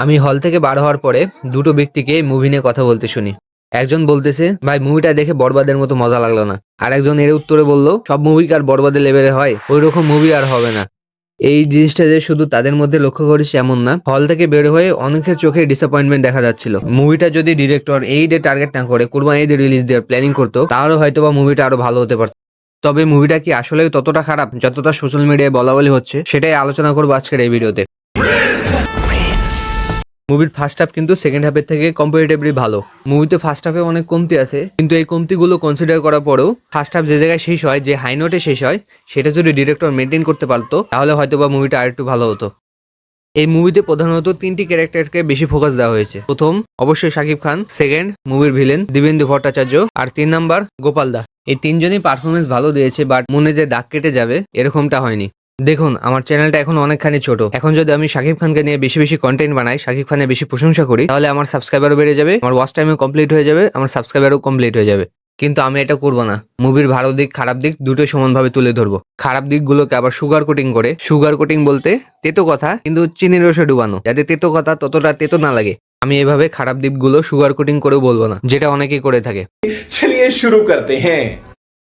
আমি হল থেকে বার হওয়ার পরে দুটো ব্যক্তিকে মুভি নিয়ে কথা বলতে শুনি। একজন বলতেছে, ভাই মুভিটা দেখে বরবাদের মতো মজা লাগলো না। আর একজন এর উত্তরে বলল, সব মুভি কি আর বরবাদের লেভেলে হয়? ওই রকম মুভি আর হবে না। এই জিনিসটা যে শুধু তাদের মধ্যে লক্ষ্য করেছি এমন না, হল থেকে বের হয়ে অনেকের চোখে ডিসঅ্যাপয়েন্টমেন্ট দেখা যাচ্ছিল। মুভিটা যদি ডিরেক্টর এই ডে টার্গেট না করে কুরবানি ঈদে রিলিজ দেওয়ার প্ল্যানিং করতো, তাহলে হয়তো বা মুভিটা আরো ভালো হতে পারত। তবে মুভিটা কি আসলে ততটা খারাপ যতটা সোশ্যাল মিডিয়ায় বলা বলি হচ্ছে, সেটাই আলোচনা করবো আজকের এই ভিডিওতে। মুভির ফার্স্ট হাফ কিন্তু সেকেন্ড হাফের থেকে কম্পারেটিভলি ভালো। মুভিতে ফার্স্ট হাফে অনেক কমতি আছে, কিন্তু এই কমতিগুলো কনসিডার করার পরেও ফার্স্ট হাফ যে জায়গায় শেষ হয়, যে হাই নোটে শেষ হয়, সেটা যদি ডিরেক্টর মেনটেন করতে পারতো তাহলে হয়তো বা মুভিটা আরেকটু ভালো হতো। এই মুভিতে প্রধানত তিনটি ক্যারেক্টারকে বেশি ফোকাস দেওয়া হয়েছে। প্রথম অবশ্যই শাকিব খান, সেকেন্ড মুভির ভিলেন দিবেন্দু ভট্টাচার্য, আর 3 নাম্বার গোপাল দা। এই তিনজনই পারফরমেন্স ভালো দিয়েছে, বাট মনে যে দাগ কেটে যাবে এরকমটা হয়নি। দেখুন, আমার চ্যানেলটা এখন অনেকখানি ছোট। এখন যদি আমি শাকিব খানকে নিয়ে বেশি বেশি কন্টেন্ট বানাই, শাকিব খানের বেশি প্রশংসা করি, তাহলে আমার সাবস্ক্রাইবারও বেড়ে যাবে, আমার ওয়াচ টাইমও কমপ্লিট হয়ে যাবে, আমার সাবস্ক্রাইবারও কমপ্লিট হয়ে যাবে। কিন্তু আমি এটা করবো না। মুভির ভালো দিক খারাপ দিক দুটোই সমানভাবে তুলে ধরবো। খারাপ দিকগুলোকে আবার সুগার কোটিং করে, সুগার কোটিং বলতে তেতো কথা কিন্তু চিনির রসে ডুবানো, যাতে তেতো কথা ততটা তেতো না লাগে। আমি এভাবে খারাপ দিকগুলো সুগার কোটিং করেও বলবো না, যেটা অনেকেই করে থাকে। चलिए शुरू करते हैं।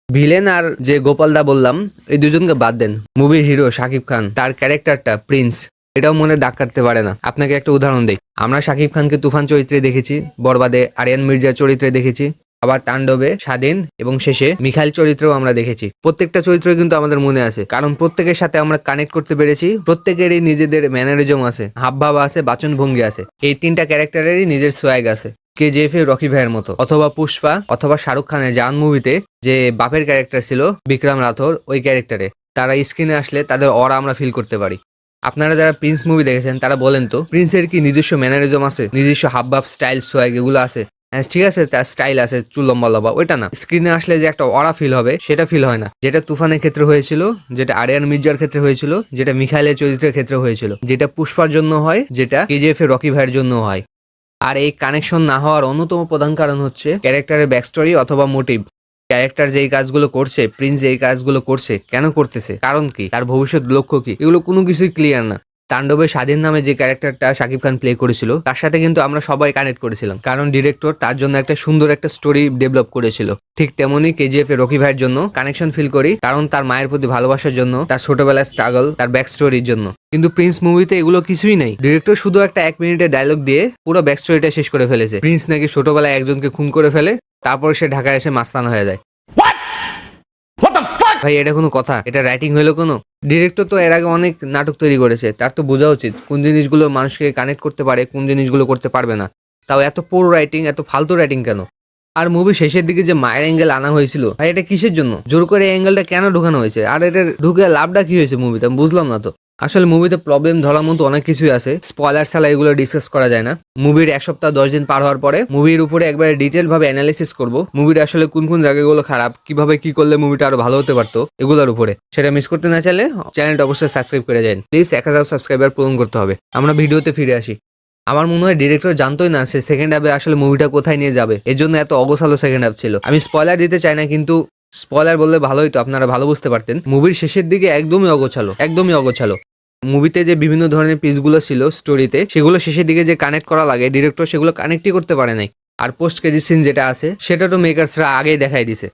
ভিলেন আর যে গোপালদা বললাম, এই দুজনকে বাদ দেন। মুভির হিরো শাকিব খান, তার ক্যারেক্টারটা প্রিন্স, এটাও মনে দাগ কাটতে পারে না। আপনাকে একটা উদাহরণ দেই, আমরা শাকিব খানকে তুফান চরিত্রে দেখেছি, বরবাদে আরিয়ান মির্জার চরিত্রে দেখেছি, আবার তাণ্ডবে, স্বাধীন এবং শেষে মিখাইল চরিত্রেও আমরা দেখেছি। প্রত্যেকটা চরিত্র কিন্তু আমাদের মনে আছে, কারণ প্রত্যেকের সাথে আমরা কানেক্ট করতে পেরেছি। প্রত্যেকেরই নিজেদের ম্যানারিজম আছে, হাবভাব আছে, বাচনভঙ্গি আছে। এই তিনটা ক্যারেক্টারেরই নিজের সোয়াগ আছে। কেজিএফ এর রকি ভাইয়ের মতো, অথবা পুষ্পা, অথবা শাহরুখ খানের জান মুভিতে যে বাপের ক্যারেক্টার ছিল বিক্রম রাথোর, ওই ক্যারেক্টারে তারা স্ক্রিনে আসলে তাদের অরা আমরা ফিল করতে পারি। আপনারা যারা প্রিন্স মুভি দেখেছেন তারা বলেন তো, প্রিন্সের কি নিজস্ব ম্যানারিজম আছে, নিজস্ব হাবভাব, স্টাইল, সোয়াগ এগুলো আছে? হ্যাঁ ঠিক আছে, তার স্টাইল আছে, চুল লম্বা লম্বা, ওইটা না। স্ক্রিনে আসলে যে একটা অরা ফিল হবে, সেটা ফিল হয় না। যেটা তুফানের ক্ষেত্রে হয়েছিল, যেটা আরিয়ান মির্জার ক্ষেত্রে হয়েছিল, যেটা মিখাইলের চরিত্রের ক্ষেত্রে হয়েছিল, যেটা পুষ্পার জন্য হয়, যেটা কেজিএফ এর রকি ভাইয়ের জন্য হয়। আর এই কানেকশন না হওয়ার অন্যতম প্রধান কারণ হচ্ছে ক্যারেক্টারের ব্যাকস্টোরি অথবা মোটিভ। ক্যারেক্টার যেই কাজগুলো করছে, প্রিন্স যেই কাজগুলো করছে, কেন করতেছে, কারণ কি, তার ভবিষ্যৎ লক্ষ্য কি, এগুলো কোনো কিছুই ক্লিয়ার না। তাণ্ডবে স্বাধীন নামে যে ক্যারেক্টারটা শাকিব খান প্লে করেছিল, তার সাথে কিন্তু আমরা সবাই কানেক্ট করেছিলাম, কারণ ডিরেক্টর তার জন্য একটা সুন্দর একটা স্টোরি ডেভেলপ করেছিল। ঠিক তেমনই কেজিএফ এর রকি ভাইয়ের জন্য কানেকশন ফিল করি, কারণ তার মায়ের প্রতি ভালোবাসার জন্য, তার ছোটবেলার স্ট্রাগল, তার ব্যাক স্টোরির জন্য। কিন্তু প্রিন্স মুভিতে এগুলো কিছুই নাই। ডিরেক্টর শুধু একটা 1 মিনিটের ডায়লগ দিয়ে পুরো ব্যাক স্টোরিটা শেষ করে ফেলেছে। প্রিন্স নাকি ছোটবেলায় একজনকে খুন করে ফেলে, তারপর সে ঢাকায় এসে মাস্তান হয়ে যায়। ভাই এটা কোনো কথা? এটা রাইটিং হলো কোনো? ডিরেক্টর তো এর আগে অনেক নাটক তৈরি করেছে, তার তো বোঝা উচিত কোন জিনিসগুলো মানুষকে কানেক্ট করতে পারে, কোন জিনিসগুলো করতে পারবে না। তাও এত পুরো রাইটিং, এত ফালতু রাইটিং কেন? আর মুভি শেষের দিকে যে মায়ের অ্যাঙ্গেল আনা হয়েছিল, ভাই এটা কিসের জন্য? জোর করে এই অ্যাঙ্গেলটা কেন ঢুকানো হয়েছে? আর এটা ঢুকে লাভটা কি হয়েছে মুভিতে? আমি বুঝলাম না তো। আসলে মুভিতে প্রবলেম ধরার মতো অনেক কিছুই আছে, স্পয়লার ছাড়া এগুলো ডিসকাস করা যায় না। মুভির 1 সপ্তাহ 10 দিন পার হওয়ার পরে মুভির উপরে একবারে ডিটেল ভাবে অ্যানালিসিস করবো, মুভির আসলে কোন কোন জায়গাগুলো খারাপ, কিভাবে কি করলে মুভিটা আরো ভালো হতে পারতো, এগুলোর উপরে। সেটা মিস করতে না চাইলে চ্যানেলটা অবশ্যই সাবস্ক্রাইব করে যান প্লিজ। 1000 সাবস্ক্রাইবার পূরণ করতে হবে। আমরা ভিডিওতে ফিরে আসি। আমার মনে হয় ডিরেক্টর জানতোই না সে সেকেন্ড হাফে আসলে মুভিটা কোথায় নিয়ে যাবে, এর জন্য এত অগোছালো সেকেন্ড হাফ ছিল। আমি স্পয়লার দিতে চাই না, কিন্তু স্পয়লার বললে ভালো হতো, আপনারা ভালো বুঝতে পারতেন। মুভির শেষের দিকে একদমই অগোছালো, একদমই অগোছালো। মুভিতে যে বিভিন্ন ধরনের পিসগুলো ছিল স্টোরিতে, সেগুলো শেষের দিকে যে কানেক্ট করা লাগে, ডিরেক্টর সেগুলো কানেক্টই করতে পারে নাই। আর পোস্ট ক্রেডিট সিন যেটা আছে, সেটা তো মেকার্সরা আগেই দেখাই দিছে।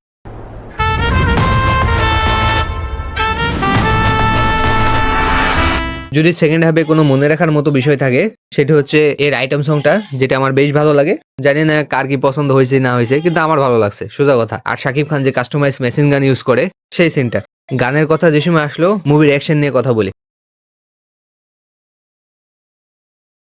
যদি সেকেন্ড হাফে কোনো মনে রাখার মতো বিষয় থাকে, সেটা হচ্ছে এর আইটেম সংটা, যেটা আমার বেশ ভালো লাগে। জানি না কার কি পছন্দ হয়েছে না হয়েছে, কিন্তু আমার ভালো লাগছে, সোজা কথা। আর শাকিব খান যে কাস্টমাইজ মেশিন গান ইউজ করে, সেই সিনটা। গানের কথা যে সময় আসলো, মুভির অ্যাকশন নিয়ে কথা বলি।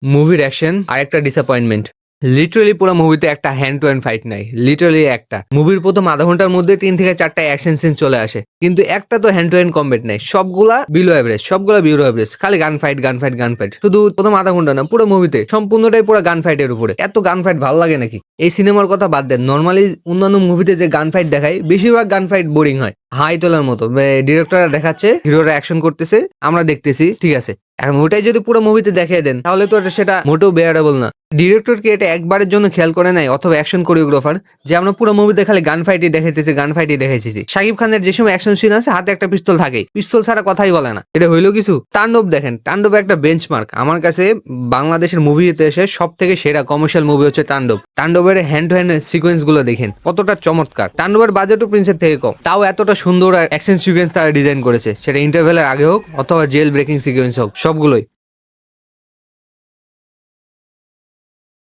মুভির অ্যাকশন আর একটা ডিসঅ্যাপয়েন্টমেন্ট। লিটারালি পুরো মুভিতে একটা হ্যান্ড টু হ্যান্ড ফাইট নাই, লিটারালি একটা। মুভির প্রথম আধা ঘন্টার মধ্যে 3 থেকে 4টা অ্যাকশন সিন চলে আসে, কিন্তু একটা তো হ্যান্ড টু হ্যান্ড কমব্যাট নাই। সবগুলা বিলো অ্যাভারেজ, সবগুলা বিলো অ্যাভারেজ, খালি গান ফাইট গান ফাইট গান ফাইট। শুধু প্রথম আধা ঘন্টা না, পুরো মুভিতে সম্পূর্ণটাই পুরো গান ফাইটের উপরে। এত গান ফাইট ভালো লাগে নাকি? এই সিনেমার কথা বাদ দেন, নর্মালি অন্যান্য মুভিতে যে গান ফাইট দেখায়, বেশিরভাগ গান ফাইট বোরিং হয়, হাই তোলার মতো। ডিরেক্টররা দেখাচ্ছে হিরোরা অ্যাকশন করতেছে, আমরা দেখতেছি, ঠিক আছে। এখন ওটাই যদি পুরো মুভিতে দেখিয়ে দেন, তাহলে তো সেটা মোটেও বেয়ারেবল না। ডিরেক্টর কি এটা একবারের জন্য খেয়াল করে নাই, অথবা অ্যাকশন কোরিওগ্রাফার, যে আমরা পুরো মুভিতে খালি গান ফাইটই দেখেছি। শাকিব খানের যে সময় অ্যাকশন সিন আছে হাতে একটা পিস্তল থাকেই, পিস্তল ছাড়া কথাই বলে না। এটা হইলো কিছু? তাণ্ডব দেখেন, তাণ্ডব একটা বেঞ্চমার্ক। আমার কাছে বাংলাদেশের মুভিতে এসে সব থেকে সেরা কমার্শিয়াল মুভি হচ্ছে তাণ্ডব। তাণ্ডবের হ্যান্ড টু হ্যান্ড সিকোয়েন্স গুলো দেখেন কতটা চমৎকার। তাণ্ডবের বাজেটও প্রিন্সের থেকে কম, তাও এতটা সুন্দর অ্যাকশন সিকোয়েন্স তারা ডিজাইন করেছে, সেটা ইন্টারভেলের আগে হোক অথবা জেল ব্রেকিং সিকোয়েন্স হোক, সবগুলোই।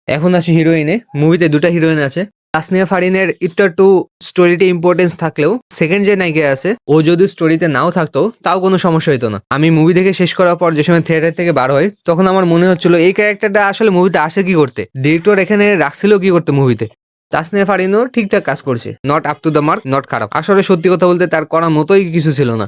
এখন আসি হিরোইনে। মুভিতে দুটা হিরোইন আছে। তাসনিয়া ফারিনের একটু স্টোরিতে ইম্পর্টেন্স থাকলেও সেকেন্ড যে নায়িকা আছে ও যদি স্টোরিতে নাও থাকতো তাও কোনো সমস্যা হতো না। আমি মুভি দেখে শেষ করার পর যে সময় থিয়েটার থেকে বার হয় তখন আমার মনে হচ্ছিল এই ক্যারেক্টারটা আসলে মুভিতে আসে কি করতে, ডিরেক্টর এখানে রাখছিল কি করতে মুভিতে। তাসনিয়া ফারিনও ঠিকঠাক কাজ করছে, not up to the mark, not খারাপ। আসলে সত্যি কথা বলতে তার করার মতোই কিছু ছিল না।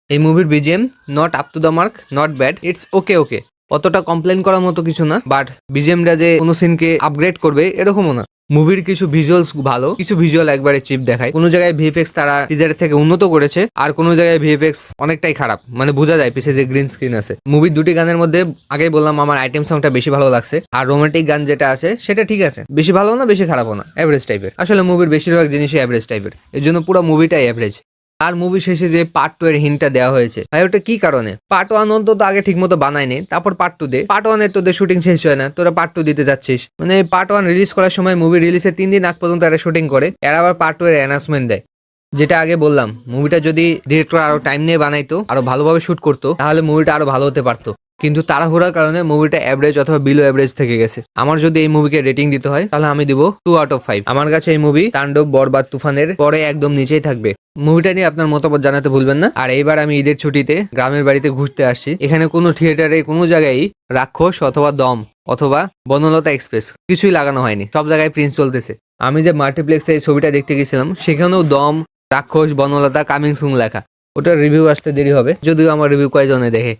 এই মুভির BGM not up to the mark, not bad, it's okay. অতটা কমপ্লেন করার মতো কিছু না, বাট বিজিএমটা যে কোনো সিনকে আপগ্রেড করবে এরকমও না। মুভির কিছু ভিজুয়ালস ভালো, কিছু ভিজুয়াল একবারে চিপ দেখায়। কোনো জায়গায় ভিএফএক্স তারা টিজারের থেকে উন্নত করেছে, আর কোনো জায়গায় ভিএফএক্স অনেকটাই খারাপ, মানে বোঝা যায় পিছে যে গ্রিন স্ক্রিন আছে। মুভির দুটি গানের মধ্যে আগেই বললাম আমার আইটেম সংটা বেশি ভালো লাগছে, আর রোমান্টিক গান যেটা আছে সেটা ঠিক আছে, বেশি ভালো না বেশি খারাপও না, অ্যাভারেজ টাইপের। আসলে মুভির বেশিরভাগ জিনিসই অ্যাভারেজ টাইপের, এর জন্য পুরো মুভিটাই অ্যাভারেজ। আর মুভি শেষে যে পার্ট 2 এর হিন্টটা দেওয়া হয়েছে, ভাই ওটা কি কারণে? পার্ট 1 অন্তত আগে ঠিক মতো বানায়নি, তারপর পার্ট 2 দে। পার্ট 1 এর তোদের শুটিং শেষ হয় না, তোরা পার্ট 2 দিতে যাচ্ছিস। মানে পার্ট 1 রিলিজ করার সময় মুভি রিলিজের 3 দিন আগ পর্যন্ত এরা শুটিং করে, এরা আবার পার্ট 2 এর অ্যানাউন্সমেন্ট দেয়। যেটা আগে বললাম, মুভিটা যদি ডিরেক্টর আরো টাইম নিয়ে বানাইতো, আরো ভালোভাবে শুট করতো, তাহলে মুভিটা আরো ভালো হতে পারতো। কিন্তু তাড়াহুড়ার কারণে মুভিটা অ্যাভারেজ অথবা বিলো অ্যাভারেজ থেকে গেছে। আমার যদি এই মুভিকে রেটিং দিতে হয় তাহলে আমি দিব 2 আউট অফ 5। আমার কাছে এই মুভি তাণ্ডব, বরবাদ, তুফানের পরে একদম নিচেই থাকবে। মুভিটা নিয়ে আপনার মতামত জানাতে ভুলবেন না। আর এইবার আমি ঈদের ছুটিতে গ্রামের বাড়িতে ঘুরতে আসছি। এখানে কোনো থিয়েটারে কোনো জায়গায় রাক্ষস অথবা দম অথবা বনলতা এক্সপ্রেস কিছুই লাগানো হয়নি, সব জায়গায় প্রিন্স চলতেছে। আমি যে মাল্টিপ্লেক্সে এই ছবিটা দেখতে গেছিলাম সেখানেও দম, রাক্ষস, বনলতা কামিং সুন লেখা। ওটার রিভিউ আসতে দেরি হবে, যদিও আমার রিভিউ কয়জনে দেখে।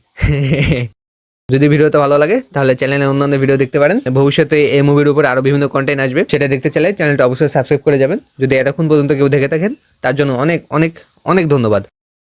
যদি ভিডিওটা ভালো লাগে তাহলে চ্যানেলে অন্যান্য ভিডিও দেখতে পারেন। ভবিষ্যতে এই মুভির উপর আরো বিভিন্ন কন্টেন্ট আসবে, সেটা দেখতে চাইলে চ্যানেলটা অবশ্যই সাবস্ক্রাইব করে যাবেন। যদি এতক্ষণ পর্যন্ত কেউ দেখে থাকেন তার জন্য অনেক অনেক অনেক ধন্যবাদ।